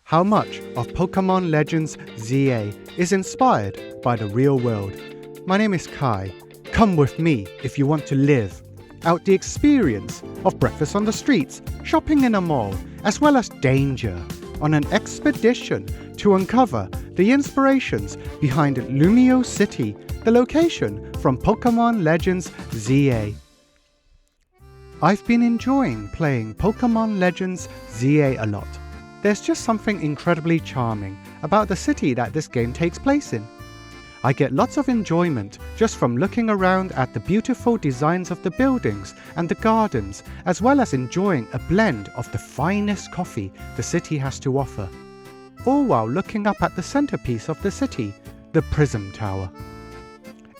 how much of Pokémon Legends ZA is inspired by the real world. My name is Kai. Come with me if you want to live out the experience of breakfast on the streets, shopping in a mall, as well as danger on an expedition to uncover the inspirations behind Lumiose City, the location from Pokémon Legends ZA. I've been enjoying playing Pokémon Legends ZA a lot. There's just something incredibly charming about the city that this game takes place in. I get lots of enjoyment just from looking around at the beautiful designs of the buildings and the gardens, as well as enjoying a blend of the finest coffee the city has to offer, all while looking up at the centerpiece of the city, the Prism Tower.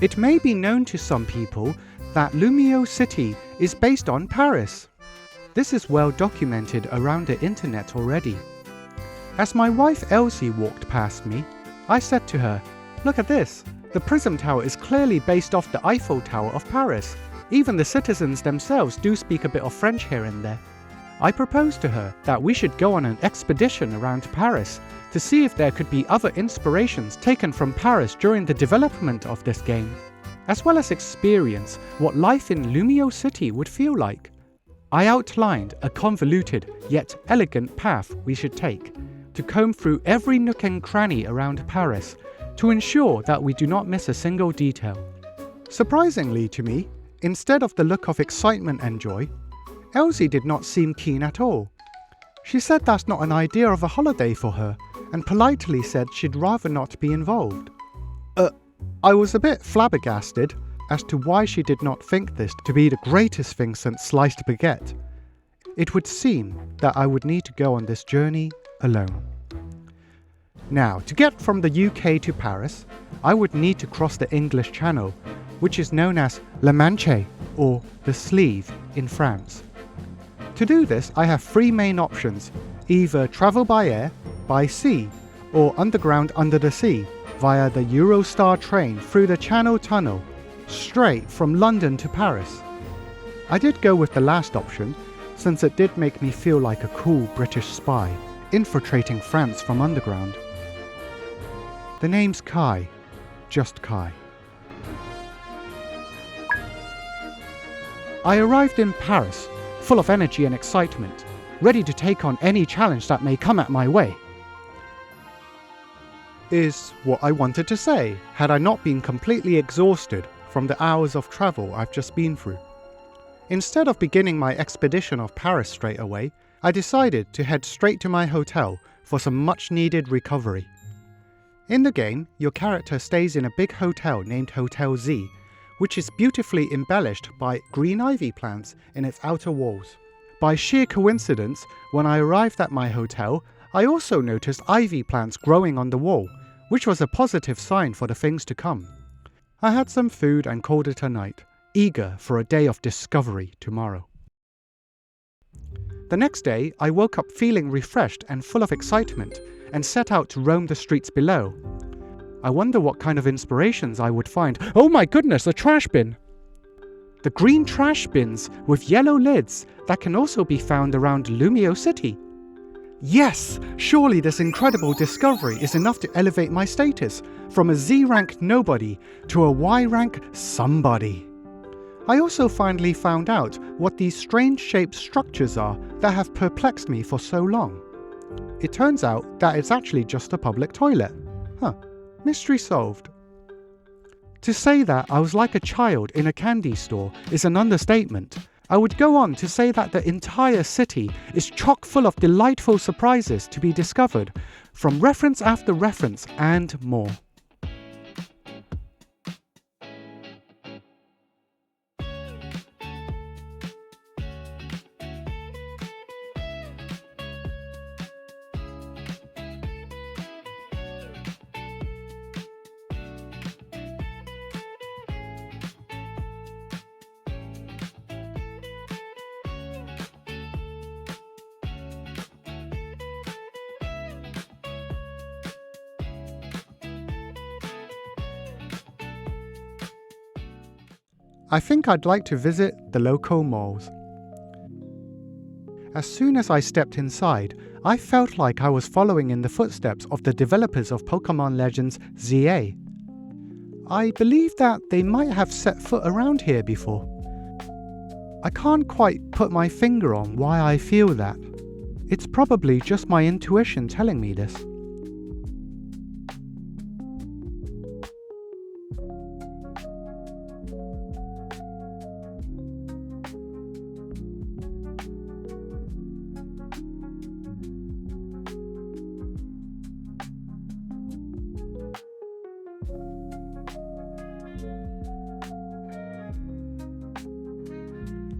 It may be known to some people that Lumiose City is based on Paris. This is well documented around the internet already. As my wife Elsie walked past me, I said to her, "Look at this, the Prism Tower is clearly based off the Eiffel Tower of Paris. Even the citizens themselves do speak a bit of French here and there." I proposed to her that we should go on an expedition around Paris to see if there could be other inspirations taken from Paris during the development of this game, as well as experience what life in Lumiose City would feel like. I outlined a convoluted yet elegant path we should take to comb through every nook and cranny around Paris to ensure that we do not miss a single detail. Surprisingly to me, instead of the look of excitement and joy, Elsie did not seem keen at all. She said that's not an idea of a holiday for her and politely said she'd rather not be involved. I was a bit flabbergasted as to why she did not think this to be the greatest thing since sliced baguette. It would seem that I would need to go on this journey alone. Now, to get from the UK to Paris, I would need to cross the English Channel, which is known as La Manche, or the Sleeve, in France. To do this, I have three main options: either travel by air, by sea, or underground under the sea, via the Eurostar train through the Channel Tunnel, straight from London to Paris. I did go with the last option, since it did make me feel like a cool British spy, infiltrating France from underground. The name's Kai, just Kai. I arrived in Paris, full of energy and excitement, ready to take on any challenge that may come at my way. Is what I wanted to say, had I not been completely exhausted from the hours of travel I've just been through. Instead of beginning my expedition of Paris straight away, I decided to head straight to my hotel for some much needed recovery. In the game, your character stays in a big hotel named Hotel Z, which is beautifully embellished by green ivy plants in its outer walls. By sheer coincidence, when I arrived at my hotel, I also noticed ivy plants growing on the wall, which was a positive sign for the things to come. I had some food and called it a night, eager for a day of discovery tomorrow. The next day, I woke up feeling refreshed and full of excitement, and set out to roam the streets below. I wonder what kind of inspirations I would find. Oh my goodness, a trash bin! The green trash bins with yellow lids that can also be found around Lumiose City. Yes! Surely this incredible discovery is enough to elevate my status from a Z-rank nobody to a Y-rank somebody. I also finally found out what these strange shaped structures are that have perplexed me for so long. It turns out that it's actually just a public toilet. Mystery solved. To say that I was like a child in a candy store is an understatement. I would go on to say that the entire city is chock full of delightful surprises to be discovered, from reference after reference and more. I think I'd like to visit the local malls. As soon as I stepped inside, I felt like I was following in the footsteps of the developers of Pokémon Legends ZA. I believe that they might have set foot around here before. I can't quite put my finger on why I feel that. It's probably just my intuition telling me this.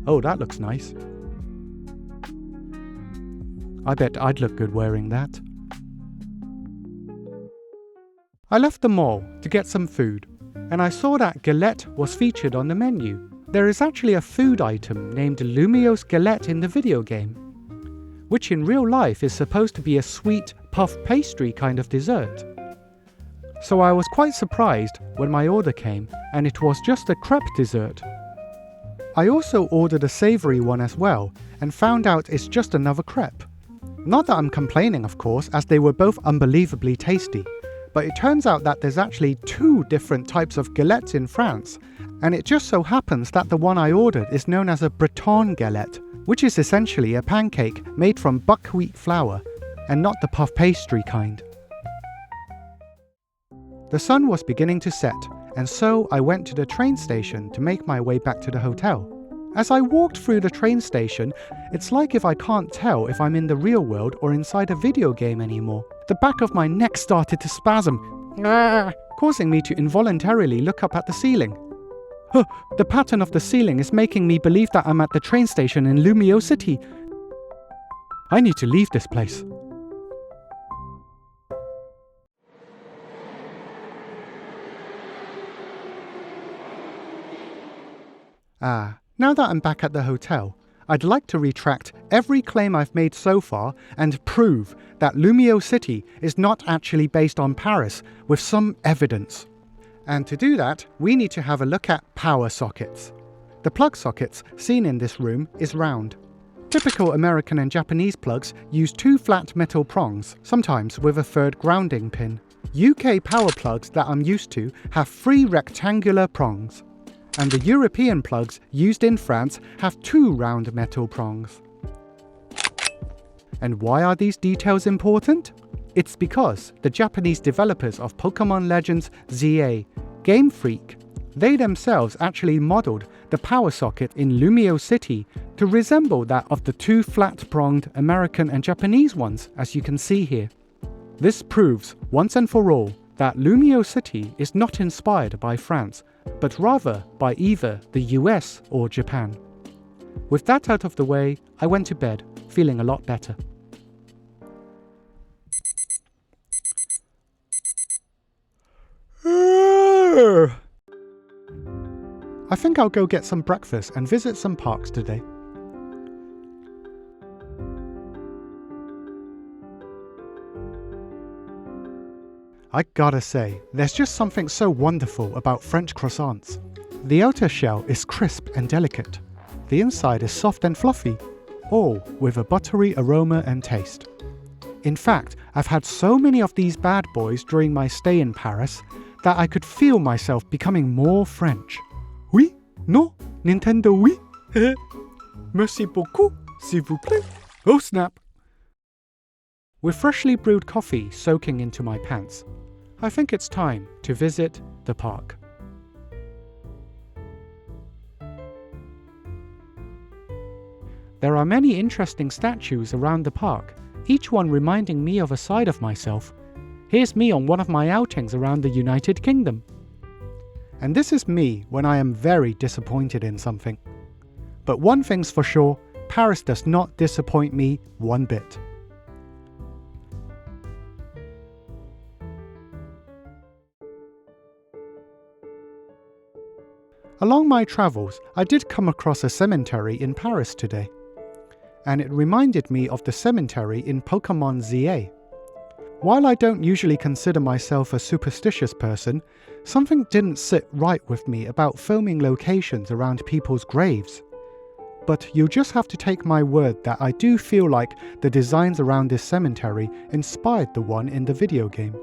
Oh, that looks nice. I bet I'd look good wearing that. I left the mall to get some food, and I saw that Galette was featured on the menu. There is actually a food item named Lumiose Galette in the video game, which in real life is supposed to be a sweet puff pastry kind of dessert. So I was quite surprised when my order came and it was just a crepe dessert. I also ordered a savoury one as well and found out it's just another crepe. Not that I'm complaining, of course, as they were both unbelievably tasty, but it turns out that there's actually 2 different types of galettes in France, and it just so happens that the one I ordered is known as a Breton galette, which is essentially a pancake made from buckwheat flour, and not the puff pastry kind. The sun was beginning to set, and so I went to the train station to make my way back to the hotel. As I walked through the train station, it's like if I can't tell if I'm in the real world or inside a video game anymore. The back of my neck started to spasm, causing me to involuntarily look up at the ceiling. The pattern of the ceiling is making me believe that I'm at the train station in Lumiose. I need to leave this place. Now that I'm back at the hotel, I'd like to retract every claim I've made so far and prove that Lumiose is not actually based on Paris with some evidence. And to do that, we need to have a look at power sockets. The plug sockets seen in this room is round. Typical American and Japanese plugs use 2 flat metal prongs, sometimes with a 3rd grounding pin. UK power plugs that I'm used to have 3 rectangular prongs. And the European plugs used in France have 2 round metal prongs. And why are these details important? It's because the Japanese developers of Pokémon Legends ZA, Game Freak, they themselves actually modelled the power socket in Lumiose to resemble that of the 2 flat-pronged American and Japanese ones, as you can see here. This proves, once and for all, that Lumiose is not inspired by France, but rather by either the US or Japan. With that out of the way, I went to bed, feeling a lot better. I think I'll go get some breakfast and visit some parks today. I gotta say, there's just something so wonderful about French croissants. The outer shell is crisp and delicate. The inside is soft and fluffy, all with a buttery aroma and taste. In fact, I've had so many of these bad boys during my stay in Paris that I could feel myself becoming more French. Oui? Non? Nintendo oui? Merci beaucoup, s'il vous plaît. Oh snap! With freshly brewed coffee soaking into my pants, I think it's time to visit the park. There are many interesting statues around the park, each one reminding me of a side of myself. Here's me on one of my outings around the United Kingdom. And this is me when I am very disappointed in something. But one thing's for sure, Paris does not disappoint me one bit. Along my travels, I did come across a cemetery in Paris today, and it reminded me of the cemetery in Pokémon ZA. While I don't usually consider myself a superstitious person, something didn't sit right with me about filming locations around people's graves. but you'll just have to take my word that I do feel like the designs around this cemetery inspired the one in the video game.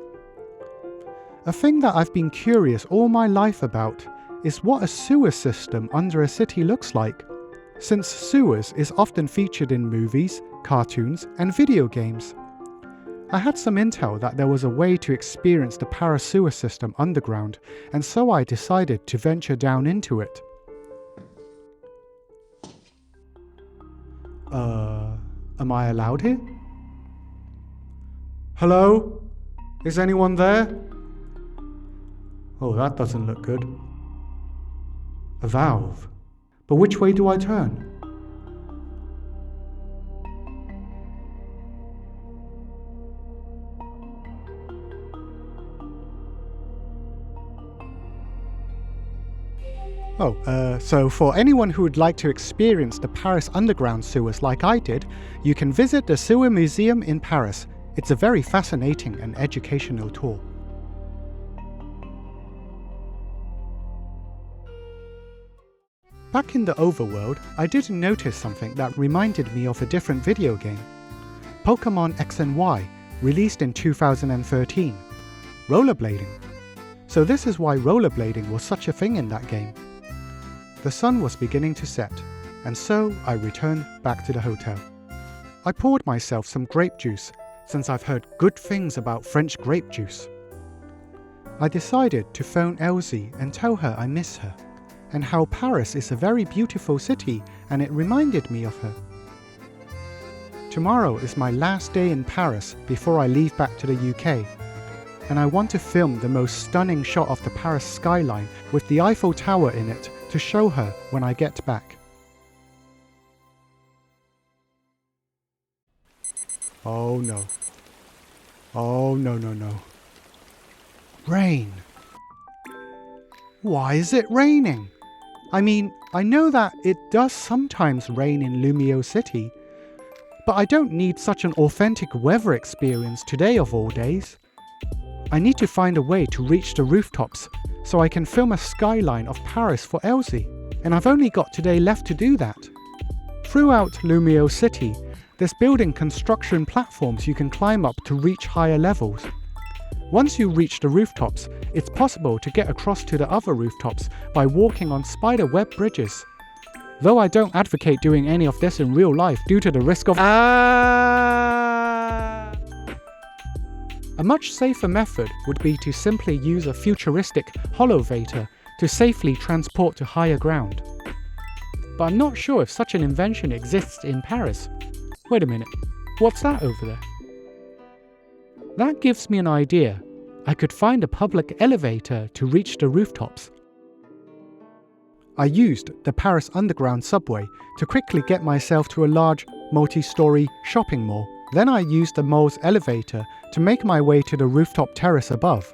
A thing that I've been curious all my life about is what a sewer system under a city looks like, since sewers is often featured in movies, cartoons, and video games. I had some intel that there was a way to experience the Paris sewer system underground, and so I decided to venture down into it. Am I allowed here? Hello? Is anyone there? Oh, that doesn't look good. A valve. But which way do I turn? So for anyone who would like to experience the Paris underground sewers like I did, you can visit the Sewer Museum in Paris. It's a very fascinating and educational tour. Back in the overworld, I did notice something that reminded me of a different video game. Pokémon X and Y, released in 2013. Rollerblading. So this is why rollerblading was such a thing in that game. The sun was beginning to set, and so I returned back to the hotel. I poured myself some grape juice, since I've heard good things about French grape juice. I decided to phone Elsie and tell her I miss her, and how Paris is a very beautiful city and it reminded me of her. Tomorrow is my last day in Paris before I leave back to the UK, and I want to film the most stunning shot of the Paris skyline with the Eiffel Tower in it to show her when I get back. Oh no. Oh no. Rain. Why is it raining? I mean, I know that it does sometimes rain in Lumiose City, but I don't need such an authentic weather experience today of all days. I need to find a way to reach the rooftops so I can film a skyline of Paris for Elsie, and I've only got today left to do that. Throughout Lumiose City, there's building construction platforms you can climb up to reach higher levels. Once you reach the rooftops, it's possible to get across to the other rooftops by walking on spider web bridges. Though I don't advocate doing any of this in real life due to the risk of A much safer method would be to simply use a futuristic holovator to safely transport to higher ground. But I'm not sure if such an invention exists in Paris. Wait a minute, what's that over there? That gives me an idea. I could find a public elevator to reach the rooftops. I used the Paris Underground subway to quickly get myself to a large, multi-story shopping mall. Then I used the mall's elevator to make my way to the rooftop terrace above.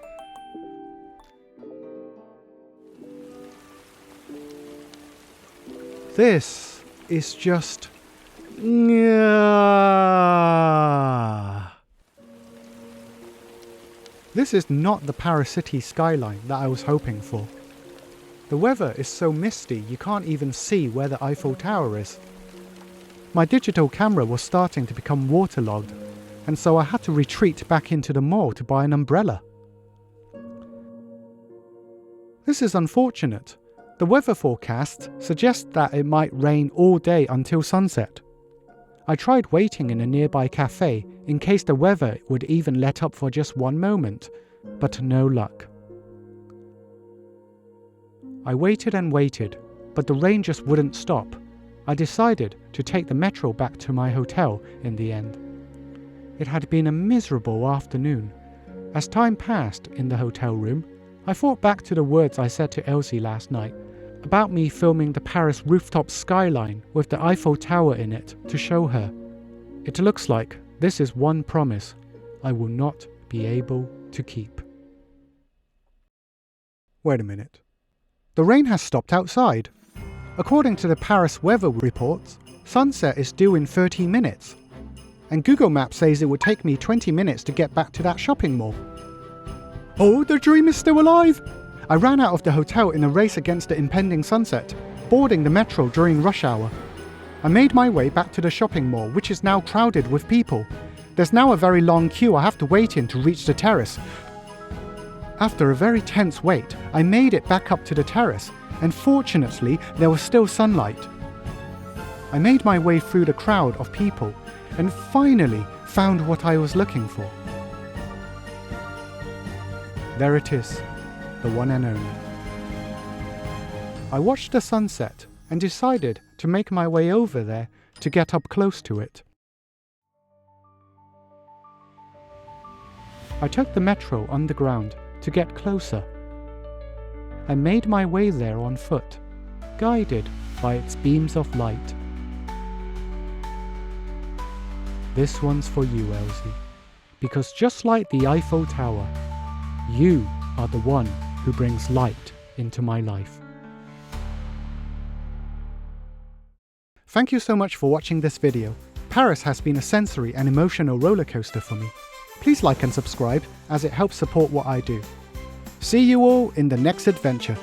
This is just... This is not the Paris city skyline that I was hoping for. The weather is so misty you can't even see where the Eiffel Tower is. My digital camera was starting to become waterlogged, and so I had to retreat back into the mall to buy an umbrella. This is unfortunate. The weather forecast suggests that it might rain all day until sunset. I tried waiting in a nearby cafe in case the weather would even let up for just one moment, but no luck. I waited and waited, but the rain just wouldn't stop. I decided to take the metro back to my hotel in the end. It had been a miserable afternoon. As time passed in the hotel room, I thought back to the words I said to Elsie last night about me filming the Paris rooftop skyline with the Eiffel Tower in it to show her. It looks like this is one promise I will not be able to keep. Wait a minute. The rain has stopped outside. According to the Paris weather reports, sunset is due in 30 minutes. And Google Maps says it would take me 20 minutes to get back to that shopping mall. Oh, the dream is still alive! I ran out of the hotel in a race against the impending sunset, boarding the metro during rush hour. I made my way back to the shopping mall, which is now crowded with people. There's now a very long queue I have to wait in to reach the terrace. After a very tense wait, I made it back up to the terrace, and fortunately there was still sunlight. I made my way through the crowd of people, and finally found what I was looking for. There it is, the one and only. I watched the sunset and decided to make my way over there to get up close to it. I took the metro underground to get closer. I made my way there on foot, guided by its beams of light. This one's for you, Elsie, because just like the Eiffel Tower, you are the one who brings light into my life. Thank you so much for watching this video. Paris has been a sensory and emotional roller coaster for me. Please like and subscribe as it helps support what I do. See you all in the next adventure.